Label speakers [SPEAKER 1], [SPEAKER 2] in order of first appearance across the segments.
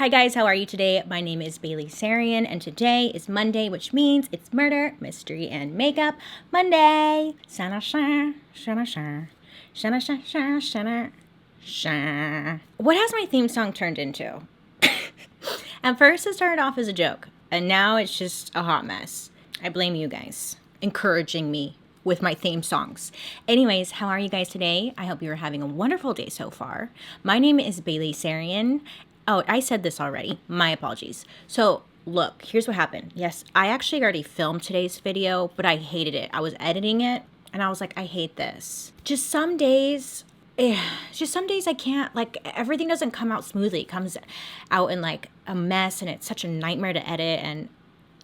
[SPEAKER 1] Hi guys, how are you today? My name is Bailey Sarian, and today is Monday, which means it's Murder, Mystery, and Makeup Monday. Shana shana, shana shana, shana shana shana shana. What has my theme song turned into? At first it started off as a joke, and now it's just a hot mess. I blame you guys, encouraging me with my theme songs. Anyways, how are you guys today? I hope you are having a wonderful day so far. My name is Bailey Sarian. Oh, I said this already. My apologies. So, look, here's what happened. Yes, I actually already filmed today's video, but I hated it. I was editing it, and I was like, I hate this. Just some days I can't, like, everything doesn't come out smoothly. It comes out in, like, a mess, and it's such a nightmare to edit, and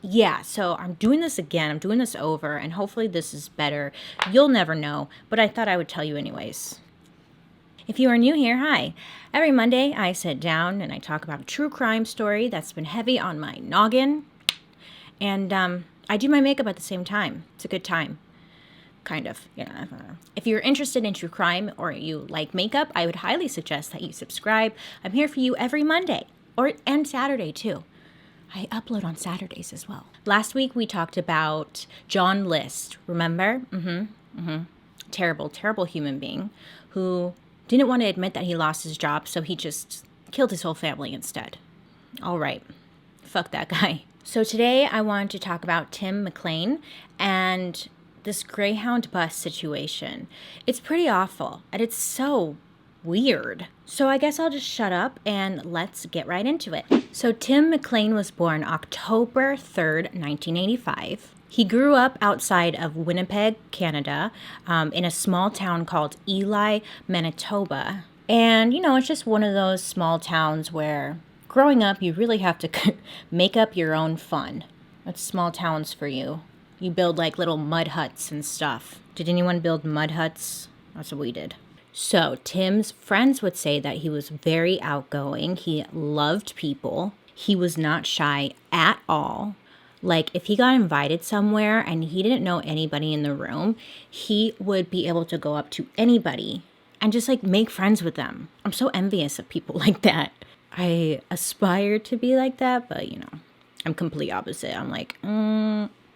[SPEAKER 1] yeah, so I'm doing this again. I'm doing this over, and hopefully this is better. You'll never know, but I thought I would tell you anyways. If you are new here, hi. Every Monday, I sit down and I talk about a true crime story that's been heavy on my noggin, and I do my makeup at the same time. It's a good time. Kind of, yeah. If you're interested in true crime or you like makeup, I would highly suggest that you subscribe. I'm here for you every Monday, and Saturday too. I upload on Saturdays as well. Last week we talked about John List, remember? Terrible, terrible human being who didn't want to admit that he lost his job, so he just killed his whole family instead. All right, fuck that guy. So today I want to talk about Tim Mclean and this Greyhound bus situation. It's pretty awful, and it's so weird. So I guess I'll just shut up and let's get right into it. So Tim Mclean was born October 3rd, 1985. He grew up outside of Winnipeg, Canada, in a small town called Ely, Manitoba. And, you know, it's just one of those small towns where growing up, you really have to make up your own fun. That's small towns for you. You build like little mud huts and stuff. Did anyone build mud huts? That's what we did. So Tim's friends would say that he was very outgoing. He loved people. He was not shy at all. Like, if he got invited somewhere and he didn't know anybody in the room, he would be able to go up to anybody and just, like, make friends with them. I'm so envious of people like that. I aspire to be like that, but, you know, I'm complete opposite. I'm like,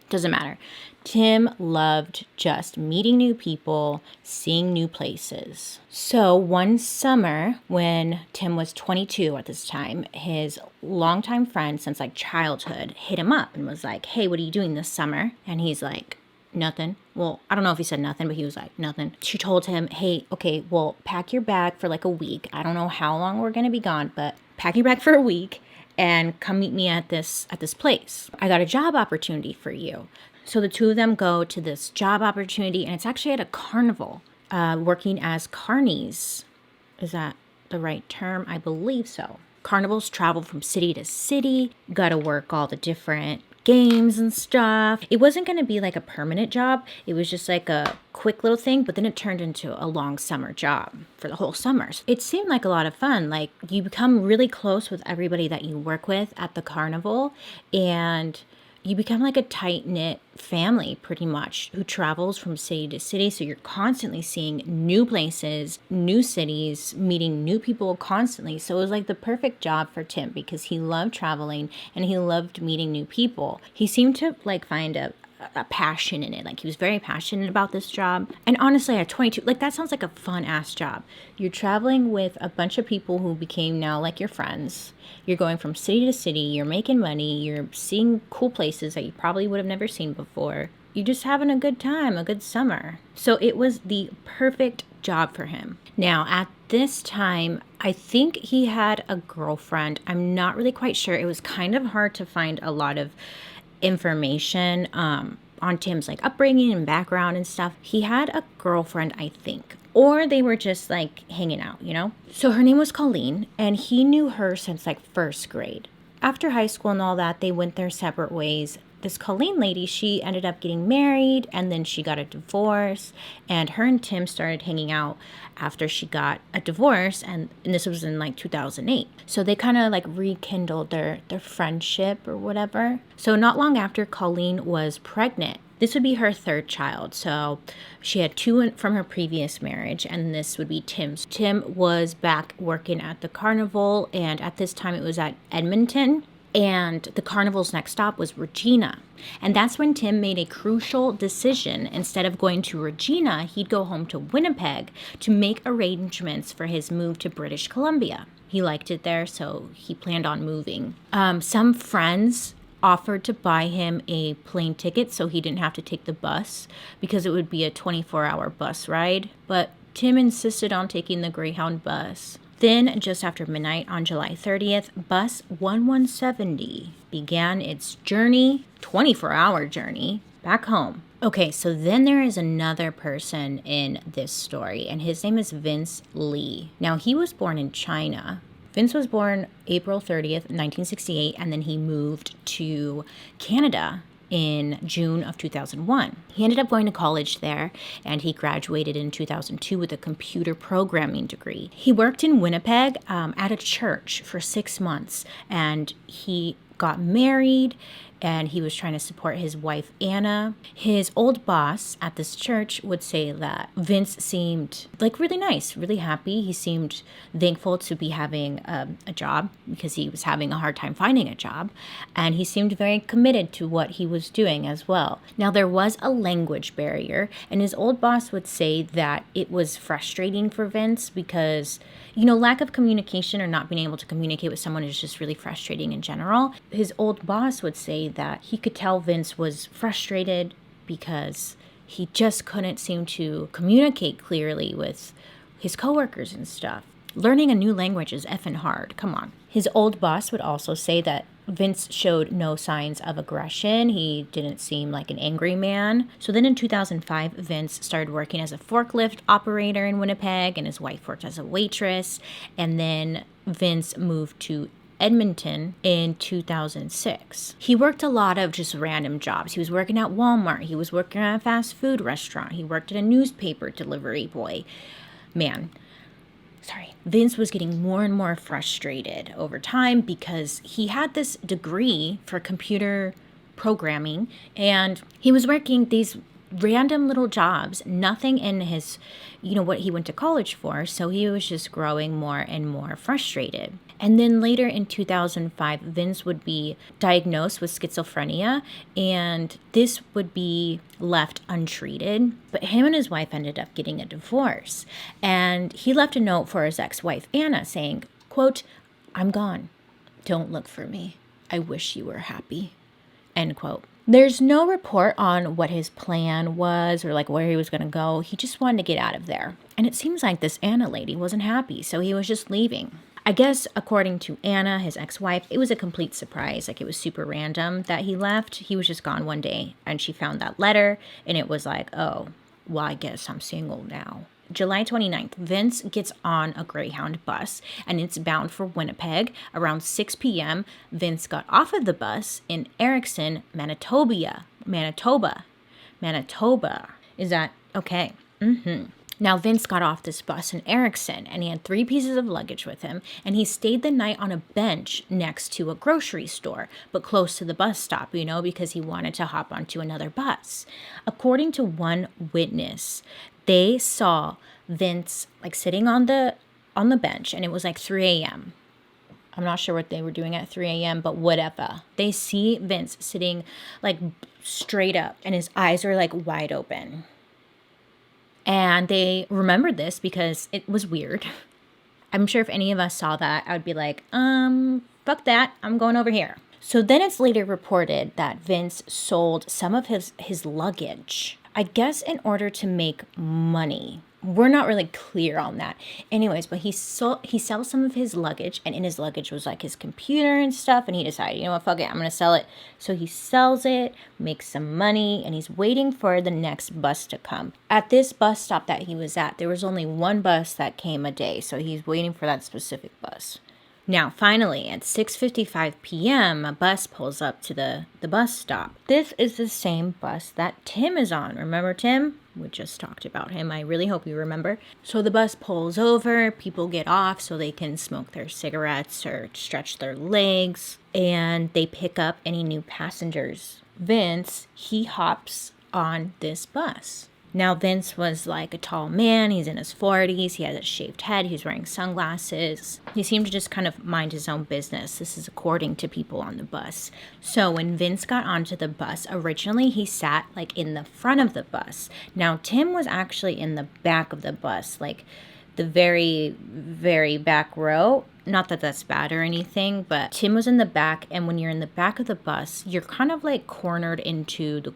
[SPEAKER 1] doesn't matter. Tim loved just meeting new people, seeing new places. So one summer when Tim was 22 at this time, his longtime friend since like childhood hit him up and was like, hey, what are you doing this summer? And he's like, nothing. Well, I don't know if he said nothing, but he was like, nothing. She told him, hey, okay, well, pack your bag for like a week. I don't know how long we're going to be gone, but pack your bag for a week and come meet me at this place. I got a job opportunity for you. So the two of them go to this job opportunity, and it's actually at a carnival, working as carnies. Is that the right term? I believe so. Carnivals travel from city to city, got to work all the different games and stuff. It wasn't going to be like a permanent job. It was just like a quick little thing, but then it turned into a long summer job for the whole summers. It seemed like a lot of fun. Like, you become really close with everybody that you work with at the carnival, and you become like a tight-knit family pretty much who travels from city to city. So you're constantly seeing new places, new cities, meeting new people constantly. So it was like the perfect job for Tim because he loved traveling and he loved meeting new people. He seemed to like find a passion in it. Like, he was very passionate about this job. And honestly, at 22, like, that sounds like a fun ass job. You're traveling with a bunch of people who became now like your friends. You're going from city to city. You're making money. You're seeing cool places that you probably would have never seen before. You're just having a good time, a good summer. So it was the perfect job for him. Now, at this time, I think he had a girlfriend. I'm not really quite sure. It was kind of hard to find a lot of information on Tim's like upbringing and background and stuff. He had a girlfriend, I think, or they were just like hanging out, you know? So her name was Colleen, and he knew her since like first grade. After high school and all that, they went their separate ways. This Colleen lady, she ended up getting married, and then she got a divorce, and her and Tim started hanging out after she got a divorce, and this was in like 2008. So they kind of like rekindled their friendship or whatever. So not long after, Colleen was pregnant, This would be her third child. So she had two from her previous marriage, and this would be Tim's. Tim was back working at the carnival, and at this time it was at Edmonton. And the carnival's next stop was Regina. And that's when Tim made a crucial decision. Instead of going to Regina, he'd go home to Winnipeg to make arrangements for his move to British Columbia. He liked it there, so he planned on moving. Some friends offered to buy him a plane ticket so he didn't have to take the bus because it would be a 24-hour bus ride. But Tim insisted on taking the Greyhound bus. Then, just after midnight on July 30th, bus 1170 began its journey, 24-hour journey, back home. Okay, so then there is another person in this story, and his name is Vince Lee. Now, he was born in China. Vince was born April 30th, 1968, and then he moved to Canada in June of 2001. He ended up going to college there, and he graduated in 2002 with a computer programming degree. He worked in Winnipeg at a church for 6 months, and he got married, and he was trying to support his wife, Anna. His old boss at this church would say that Vince seemed like really nice, really happy. He seemed thankful to be having a job because he was having a hard time finding a job. And he seemed very committed to what he was doing as well. Now, there was a language barrier, and his old boss would say that it was frustrating for Vince because, you know, lack of communication or not being able to communicate with someone is just really frustrating in general. His old boss would say that he could tell Vince was frustrated because he just couldn't seem to communicate clearly with his coworkers and stuff. Learning a new language is effing hard. Come on. His old boss would also say that Vince showed no signs of aggression. He didn't seem like an angry man. So then in 2005, Vince started working as a forklift operator in Winnipeg, and his wife worked as a waitress. And then Vince moved to Edmonton in 2006. He worked a lot of just random jobs. He was working at Walmart. He was working at a fast food restaurant. He worked at a newspaper delivery boy. Vince was getting more and more frustrated over time because he had this degree for computer programming, and he was working these random little jobs, nothing in his, what he went to college for. So he was just growing more and more frustrated. And then later in 2005, Vince would be diagnosed with schizophrenia, and this would be left untreated. But him and his wife ended up getting a divorce. And he left a note for his ex-wife, Anna, saying, quote, "I'm gone. Don't look for me. I wish you were happy." End quote. There's no report on what his plan was or like where he was going to go. He just wanted to get out of there. And it seems like this Anna lady wasn't happy, so he was just leaving. I guess, according to Anna, his ex-wife, it was a complete surprise. Like, it was super random that he left. He was just gone one day, and she found that letter, and it was like, oh, well, I guess I'm single now. July 29th, Vince gets on a Greyhound bus, and it's bound for Winnipeg. Around 6 p.m., Vince got off of the bus in Erickson, Manitoba. Is that okay? Now, Vince got off this bus in Erickson, and he had 3 pieces of luggage with him, and he stayed the night on a bench next to a grocery store, but close to the bus stop, because he wanted to hop onto another bus. According to one witness, they saw Vince sitting on the bench, and it was 3 a.m. I'm not sure what they were doing at 3 a.m., but whatever. They see Vince sitting straight up, and his eyes are wide open. And they remembered this because it was weird. I'm sure if any of us saw that, I would be like, fuck that, I'm going over here. So then it's later reported that Vince sold some of his luggage, I guess in order to make money. We're not really clear on that. Anyways, but he sells some of his luggage, and in his luggage was his computer and stuff, and he decided, you know what, fuck it, I'm going to sell it. So he sells it, makes some money, and he's waiting for the next bus to come. At this bus stop that he was at, there was only one bus that came a day, so he's waiting for that specific bus. Now, finally, at 6:55 p.m., a bus pulls up to the bus stop. This is the same bus that Tim is on. Remember Tim? We just talked about him. I really hope you remember. So the bus pulls over. People get off so they can smoke their cigarettes or stretch their legs. And they pick up any new passengers. Vince, he hops on this bus. Now, Vince was like a tall man. He's in his 40s. He had a shaved head. He was wearing sunglasses. He seemed to just kind of mind his own business. This is according to people on the bus. So when Vince got onto the bus, originally he sat like in the front of the bus. Now, Tim was actually in the back of the bus, like the very, very back row. Not that that's bad or anything, but Tim was in the back. And when you're in the back of the bus, you're kind of like cornered into the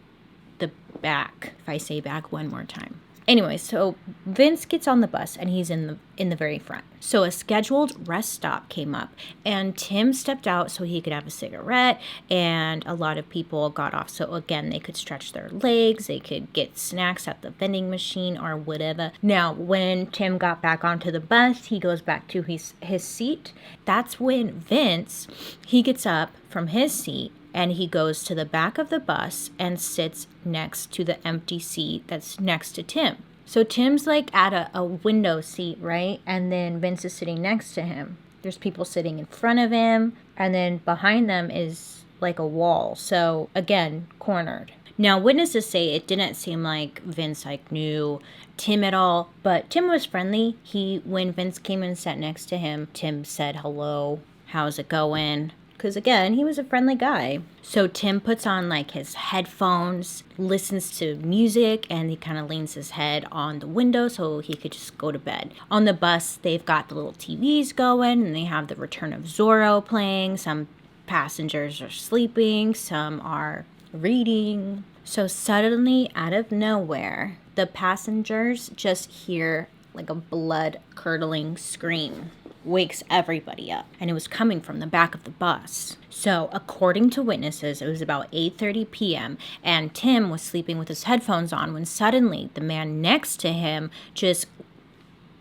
[SPEAKER 1] back, if I say back one more time. Anyway, so Vince gets on the bus and he's in the very front. So a scheduled rest stop came up and Tim stepped out so he could have a cigarette, and a lot of people got off so again they could stretch their legs, they could get snacks at the vending machine or whatever. Now when Tim got back onto the bus, he goes back to his seat. That's when Vince, he gets up from his seat and he goes to the back of the bus and sits next to the empty seat that's next to Tim. So Tim's like at a window seat, right? And then Vince is sitting next to him. There's people sitting in front of him. And then behind them is like a wall. So again, cornered. Now, witnesses say it didn't seem like Vince like knew Tim at all. But Tim was friendly. When Vince came and sat next to him, Tim said, "Hello, how's it going?" Because again, he was a friendly guy. So Tim puts on like his headphones, listens to music, and he kind of leans his head on the window so he could just go to bed. On the bus, they've got the little TVs going, and they have the Return of Zorro playing. Some passengers are sleeping, some are reading. So suddenly, out of nowhere, the passengers just hear like a blood-curdling scream. Wakes everybody up, and it was coming from the back of the bus. So according to witnesses, it was about 8:30 p.m. and Tim was sleeping with his headphones on when suddenly the man next to him just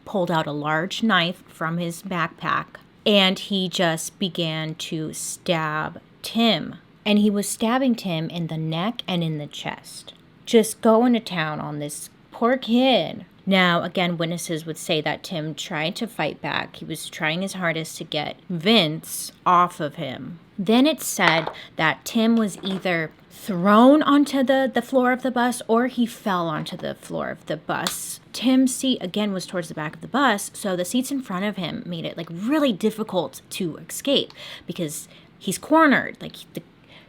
[SPEAKER 1] pulled out a large knife from his backpack and he just began to stab Tim. And he was stabbing Tim in the neck and in the chest, just going to town on this poor kid. Now, again, witnesses would say that Tim tried to fight back. He was trying his hardest to get Vince off of him. Then it said that Tim was either thrown onto the floor of the bus or he fell onto the floor of the bus. Tim's seat, again, was towards the back of the bus, so the seats in front of him made it like really difficult to escape because he's cornered. Like the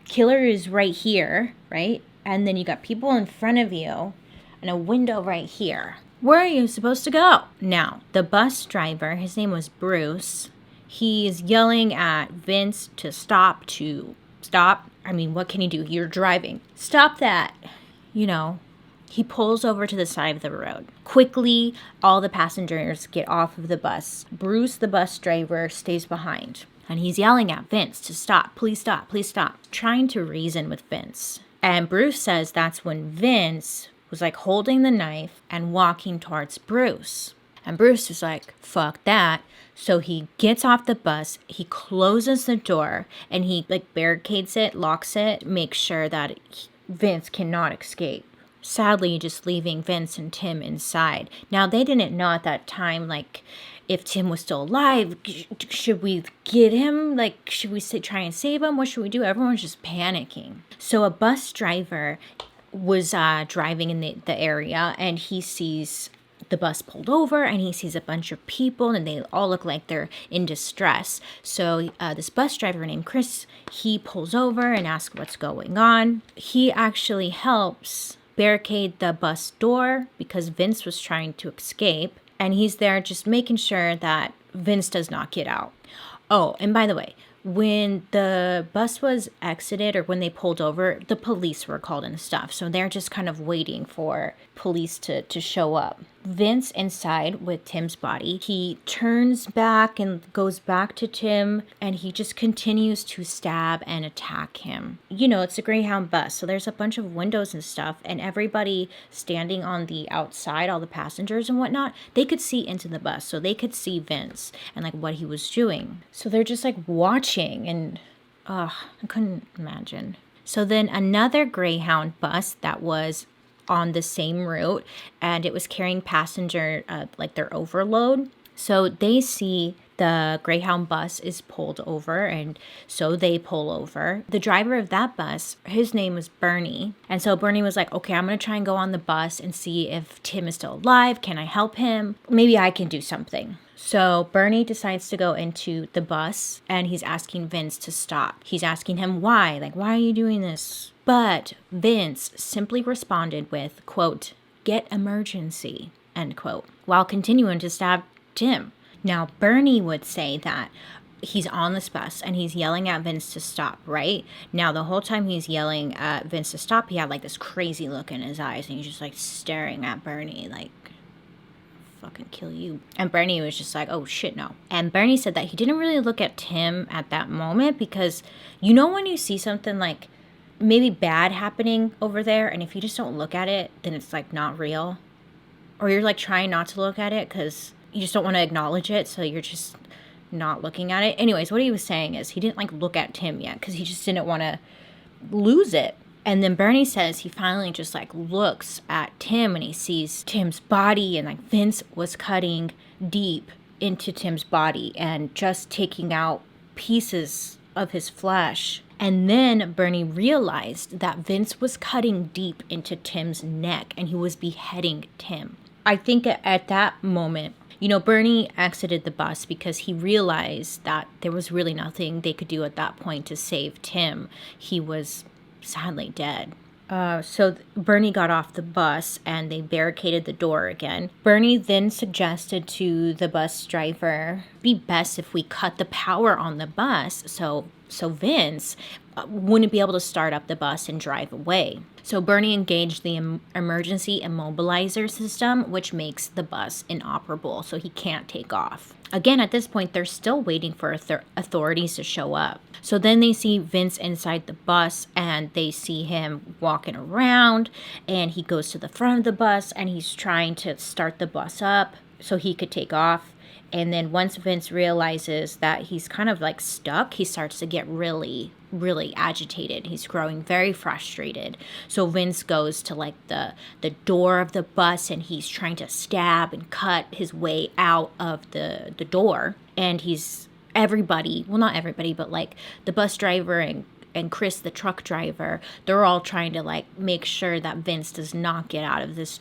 [SPEAKER 1] killer is right here, right? And then you got people in front of you and a window right here. Where are you supposed to go? Now, the bus driver, his name was Bruce, he is yelling at Vince to stop. I mean, what can he do? You're driving. Stop that. You know, he pulls over to the side of the road. Quickly, all the passengers get off of the bus. Bruce, the bus driver, stays behind. And he's yelling at Vince to stop. Please stop. Please stop. Trying to reason with Vince. And Bruce says that's when Vince was like holding the knife and walking towards Bruce. And Bruce was like, fuck that. So he gets off the bus, he closes the door, and he like barricades it, locks it, makes sure that Vince cannot escape. Sadly, just leaving Vince and Tim inside. Now, they didn't know at that time, like, if Tim was still alive, should we get him? Like, should we try and save him? What should we do? Everyone's just panicking. So a bus driver was driving in the area, and he sees the bus pulled over, and he sees a bunch of people, and they all look like they're in distress. So this bus driver named Chris, he pulls over and asks what's going on. He actually helps barricade the bus door because Vince was trying to escape, and he's there just making sure that Vince does not get out. Oh, and by the way, when the bus was exited or when they pulled over, the police were called and stuff. So they're just kind of waiting for police to show up. Vince inside with Tim's body, he turns back and goes back to Tim, and he just continues to stab and attack him. You know, it's a Greyhound bus, so there's a bunch of windows and stuff, and everybody standing on the outside, all the passengers and whatnot, they could see into the bus, so they could see Vince and like what he was doing. So they're just like watching, and I couldn't imagine. So then another Greyhound bus that was on the same route, and it was carrying passenger like their overload. So they see the Greyhound bus is pulled over, and so they pull over. The driver of that bus, his name was Bernie. And so Bernie was like, okay, I'm going to try and go on the bus and see if Tim is still alive. Can I help him? Maybe I can do something. So Bernie decides to go into the bus, and he's asking Vince to stop. He's asking him why, like, why are you doing this? But Vince simply responded with, quote, get emergency, end quote, while continuing to stab Tim. Now, Bernie would say that he's on this bus and he's yelling at Vince to stop, right? Now, the whole time he's yelling at Vince to stop, he had like this crazy look in his eyes, and he's just like staring at Bernie like, fucking kill you. And Bernie was just like, oh shit, no. And Bernie said that he didn't really look at Tim at that moment because you know when you see something like maybe bad happening over there, and if you just don't look at it, then it's like not real. Or you're like trying not to look at it because you just don't want to acknowledge it, so you're just not looking at it. Anyways, what he was saying is he didn't like look at Tim yet because he just didn't want to lose it. And then Bernie says he finally just like looks at Tim and he sees Tim's body, and like Vince was cutting deep into Tim's body and just taking out pieces of his flesh. And then Bernie realized that Vince was cutting deep into Tim's neck and he was beheading Tim. I think at that moment, you know, Bernie exited the bus because he realized that there was really nothing they could do at that point to save Tim. He was sadly dead. So Bernie got off the bus and they barricaded the door again. Bernie then suggested to the bus driver, it'd be best if we cut the power on the bus so Vince wouldn't be able to start up the bus and drive away. So Bernie engaged the emergency immobilizer system, which makes the bus inoperable, so he can't take off. Again, at this point, they're still waiting for authorities to show up. So then they see Vince inside the bus, and they see him walking around, and he goes to the front of the bus, and he's trying to start the bus up so he could take off. And then once Vince realizes that he's kind of like stuck, he starts to get really, really agitated. He's growing very frustrated. So Vince goes to like the door of the bus, and he's trying to stab and cut his way out of the door. And everybody, well, not everybody, but like the bus driver and Chris, the truck driver, they're all trying to like make sure that Vince does not get out of this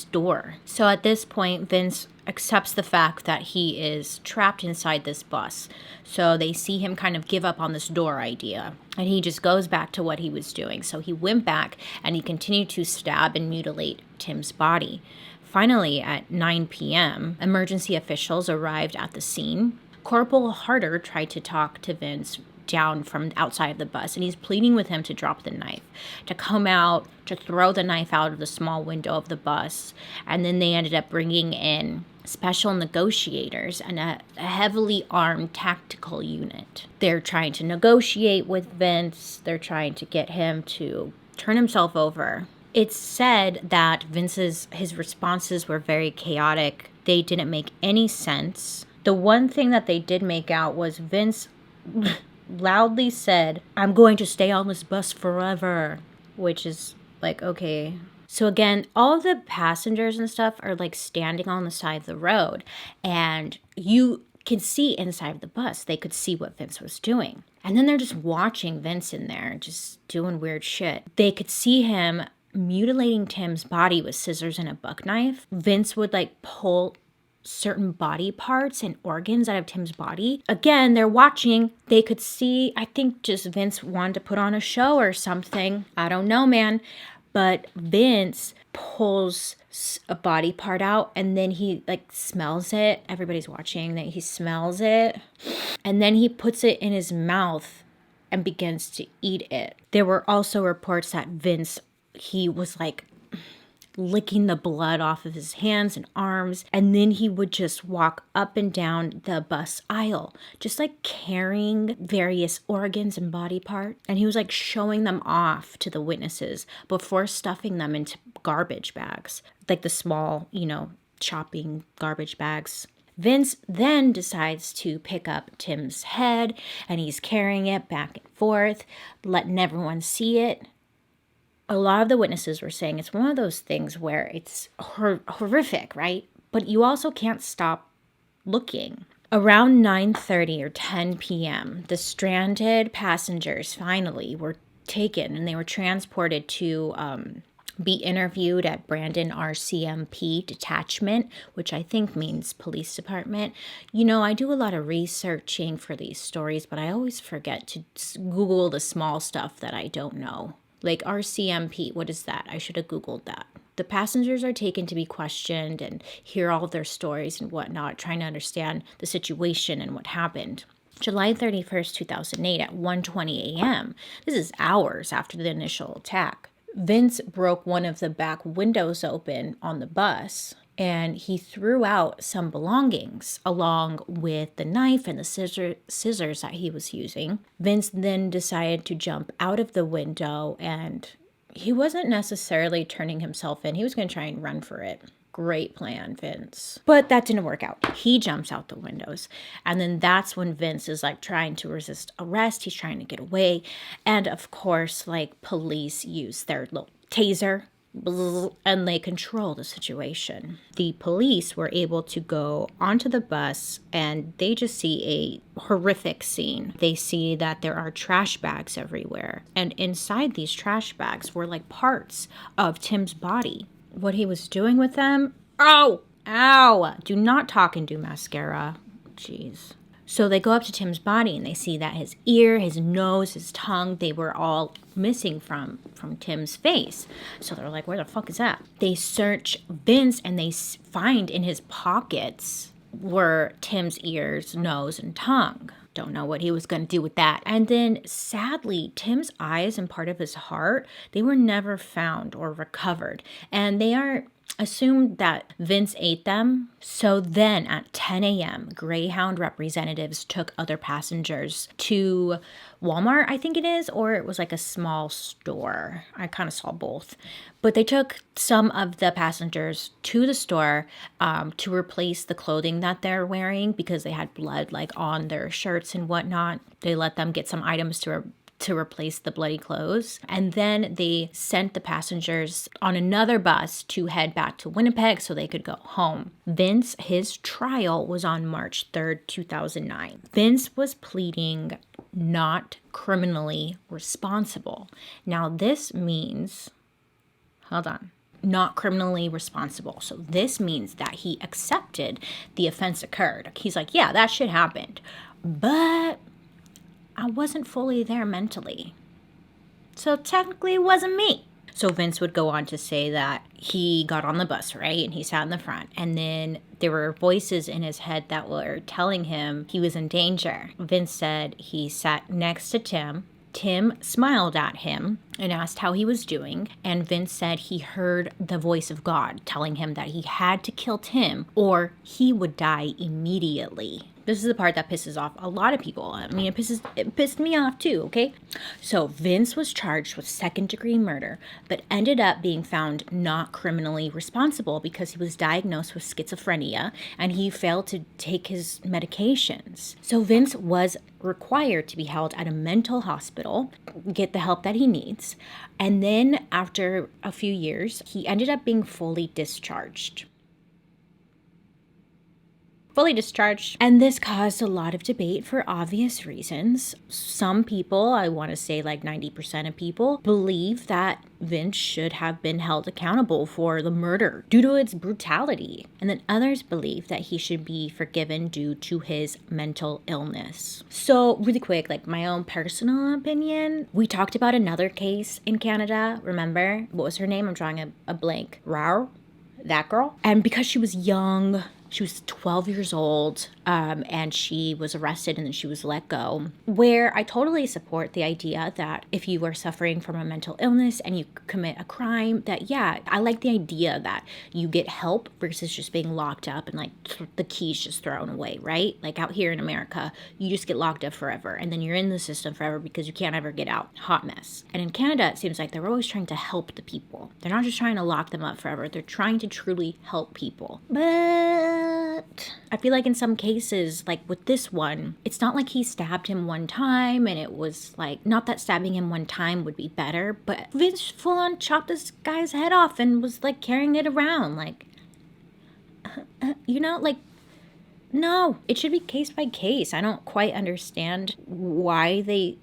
[SPEAKER 1] door. So at this point, Vince accepts the fact that he is trapped inside this bus. So they see him kind of give up on this door idea, and he just goes back to what he was doing. So he went back and he continued to stab and mutilate Tim's body. Finally, at 9 p.m., emergency officials arrived at the scene. Corporal Harder tried to talk to Vince down from outside of the bus, and he's pleading with him to drop the knife, to come out, to throw the knife out of the small window of the bus. And then they ended up bringing in special negotiators and a heavily armed tactical unit. They're trying to negotiate with Vince. They're trying to get him to turn himself over. It's said that his responses were very chaotic. They didn't make any sense. The one thing that they did make out was Vince loudly said, "I'm going to stay on this bus forever," which is like, okay. So again, all the passengers and stuff are like standing on the side of the road, and you can see inside of the bus. They could see what Vince was doing. And then they're just watching Vince in there, just doing weird shit. They could see him mutilating Tim's body with scissors and a buck knife. Vince would like pull certain body parts and organs out of Tim's body. Again, they're watching. They could see, I think just Vince wanted to put on a show or something. I don't know, man. But Vince pulls a body part out, and then he like smells it. Everybody's watching that he smells it. And then he puts it in his mouth and begins to eat it. There were also reports that Vince, he was like licking the blood off of his hands and arms, and then he would just walk up and down the bus aisle, just like carrying various organs and body parts, and he was like showing them off to the witnesses before stuffing them into garbage bags, like the small, shopping garbage bags. Vince then decides to pick up Tim's head, and he's carrying it back and forth, letting everyone see it. A lot of the witnesses were saying it's one of those things where it's horrific, right? But you also can't stop looking. Around 9:30 or 10 p.m., the stranded passengers finally were taken and they were transported to be interviewed at Brandon RCMP detachment, which I think means police department. You know, I do a lot of researching for these stories, but I always forget to Google the small stuff that I don't know. Like RCMP, what is that? I should have Googled that. The passengers are taken to be questioned and hear all of their stories and whatnot, trying to understand the situation and what happened. July 31st, 2008 at 1:20 a.m. This is hours after the initial attack. Vince broke one of the back windows open on the bus and he threw out some belongings along with the knife and the scissors that he was using. Vince then decided to jump out of the window and he wasn't necessarily turning himself in. He was going to try and run for it. Great plan, Vince. But that didn't work out. He jumps out the windows. And then that's when Vince is like trying to resist arrest. He's trying to get away. And of course, like police use their little taser and they control the situation. The police were able to go onto the bus and they just see a horrific scene. They see that there are trash bags everywhere. And inside these trash bags were like parts of Tim's body. What he was doing with them. Oh, ow. Do not talk and do mascara. Jeez. So they go up to Tim's body and they see that his ear, his nose, his tongue, they were all missing from Tim's face. So they're like, where the fuck is that? They search Vince and they find in his pockets were Tim's ears, nose, and tongue. Don't know what he was going to do with that. And then sadly, Tim's eyes and part of his heart, they were never found or recovered. And they are assumed that Vince ate them. So then at 10 a.m., Greyhound representatives took other passengers to Walmart, I think it is, or it was like a small store. I kind of saw both. But they took some of the passengers to the store to replace the clothing that they're wearing because they had blood like on their shirts and whatnot. They let them get some items to replace the bloody clothes. And then they sent the passengers on another bus to head back to Winnipeg so they could go home. Vince, his trial was on March 3rd, 2009. Vince was pleading not criminally responsible. Now this means, not criminally responsible. So this means that he accepted the offense occurred. He's like, yeah, that shit happened, but I wasn't fully there mentally. So technically it wasn't me. So Vince would go on to say that he got on the bus, right? And he sat in the front. And then there were voices in his head that were telling him he was in danger. Vince said he sat next to Tim. Tim smiled at him and asked how he was doing. And Vince said he heard the voice of God telling him that he had to kill Tim or he would die immediately. This is the part that pisses off a lot of people. I mean, it pissed me off too, okay? So Vince was charged with 2nd-degree murder, but ended up being found not criminally responsible because he was diagnosed with schizophrenia and he failed to take his medications. So Vince was required to be held at a mental hospital, get the help that he needs, and then after a few years, he ended up being fully discharged. And this caused a lot of debate for obvious reasons. Some people, I want to say like 90% of people, believe that Vince should have been held accountable for the murder due to its brutality. And then others believe that he should be forgiven due to his mental illness. So really quick, like my own personal opinion, we talked about another case in Canada. Remember? What was her name? I'm drawing a blank. Rao? That girl? And because she was young, she was 12 years old, and she was arrested and then she was let go, where I totally support the idea that if you are suffering from a mental illness and you commit a crime, that, yeah, I like the idea that you get help versus just being locked up and like the keys just thrown away, right? Like out here in America, you just get locked up forever and then you're in the system forever because you can't ever get out. Hot mess. And in Canada, it seems like they're always trying to help the people. They're not just trying to lock them up forever. They're trying to truly help people. But I feel like in some cases, like with this one, it's not like he stabbed him one time and it was like, not that stabbing him one time would be better, but Vince full on chopped this guy's head off and was like carrying it around, like, you know, like No, it should be case by case. I don't quite understand why they,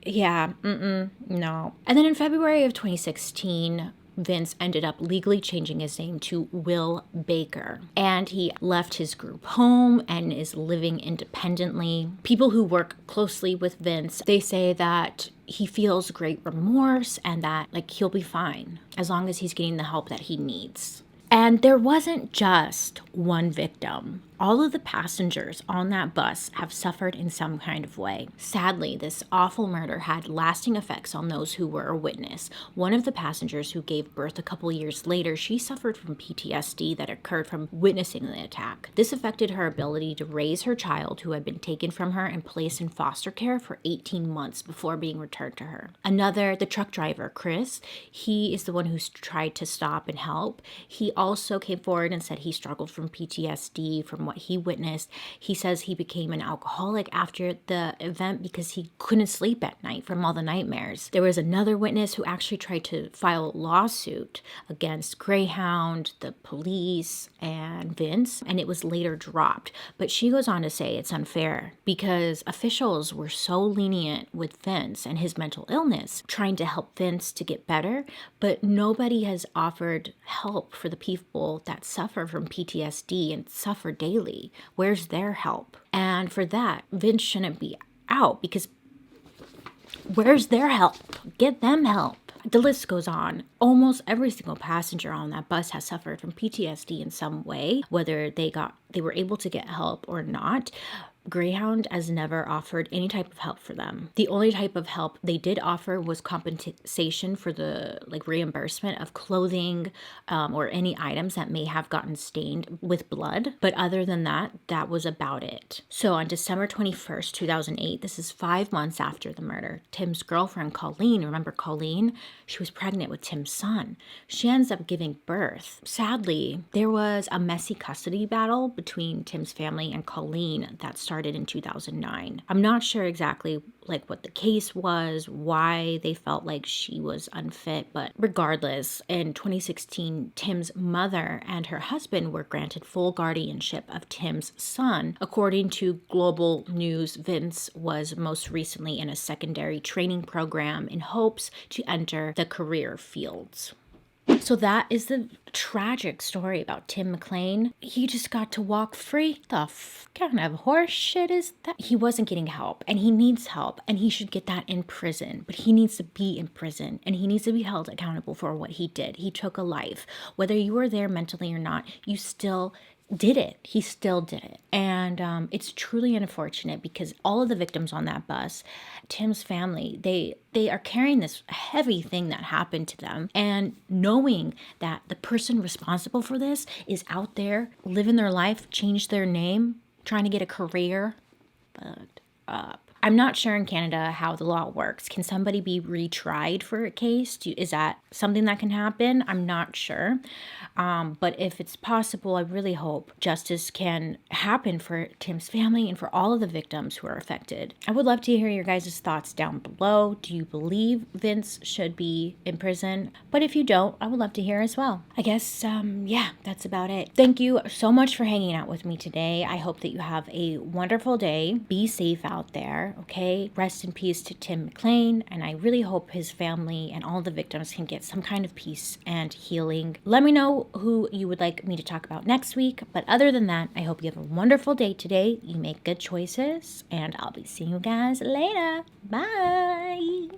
[SPEAKER 1] no. And then in February of 2016, Vince ended up legally changing his name to Will Baker. And he left his group home and is living independently. People who work closely with Vince, they say that he feels great remorse and that like he'll be fine as long as he's getting the help that he needs. And there wasn't just one victim. All of the passengers on that bus have suffered in some kind of way. Sadly, this awful murder had lasting effects on those who were a witness. One of the passengers who gave birth a couple years later, she suffered from PTSD that occurred from witnessing the attack. This affected her ability to raise her child, who had been taken from her and placed in foster care for 18 months before being returned to her. Another, the truck driver, Chris, he is the one who's tried to stop and help. He also came forward and said he struggled from PTSD from what he witnessed. He says he became an alcoholic after the event because he couldn't sleep at night from all the nightmares. There was another witness who actually tried to file a lawsuit against Greyhound, the police, and Vince, and it was later dropped. But she goes on to say it's unfair because officials were so lenient with Vince and his mental illness, trying to help Vince to get better, but nobody has offered help for the people that suffer from PTSD and suffer daily. Where's their help? And for that, Vince shouldn't be out because where's their help? Get them help. The list goes on. Almost every single passenger on that bus has suffered from PTSD in some way, whether they were able to get help or not. Greyhound has never offered any type of help for them. The only type of help they did offer was compensation for the reimbursement of clothing or any items that may have gotten stained with blood. But other than that, that was about it. So on December 21st, 2008, this is 5 months after the murder, Tim's girlfriend, Colleen, remember Colleen? She was pregnant with Tim's son. She ends up giving birth. Sadly, there was a messy custody battle between Tim's family and Colleen that started in 2009. I'm not sure exactly what the case was, why they felt like she was unfit, but regardless, in 2016, Tim's mother and her husband were granted full guardianship of Tim's son. According to Global News, Vince was most recently in a secondary training program in hopes to enter the career fields. So that is the tragic story about Tim Mclean. He just got to walk free. The kind of horse shit is that? He wasn't getting help, and he needs help, and he should get that in prison. But he needs to be in prison, and he needs to be held accountable for what he did. He took a life. Whether you were there mentally or not, you still did it. He still did it. And it's truly unfortunate because all of the victims on that bus, Tim's family, they are carrying this heavy thing that happened to them. And knowing that the person responsible for this is out there living their life, changed their name, trying to get a career, fucked up. I'm not sure in Canada how the law works. Can somebody be retried for a case? Is that something that can happen? I'm not sure. But if it's possible, I really hope justice can happen for Tim's family and for all of the victims who are affected. I would love to hear your guys' thoughts down below. Do you believe Vince should be in prison? But if you don't, I would love to hear as well. I guess, yeah, that's about it. Thank you so much for hanging out with me today. I hope that you have a wonderful day. Be safe out there. Okay, rest in peace to Tim Mclean, and I really hope his family and all the victims can get some kind of peace and healing. Let me know who you would like me to talk about next week, but other than that, I hope you have a wonderful day today. You make good choices, and I'll be seeing you guys later. Bye!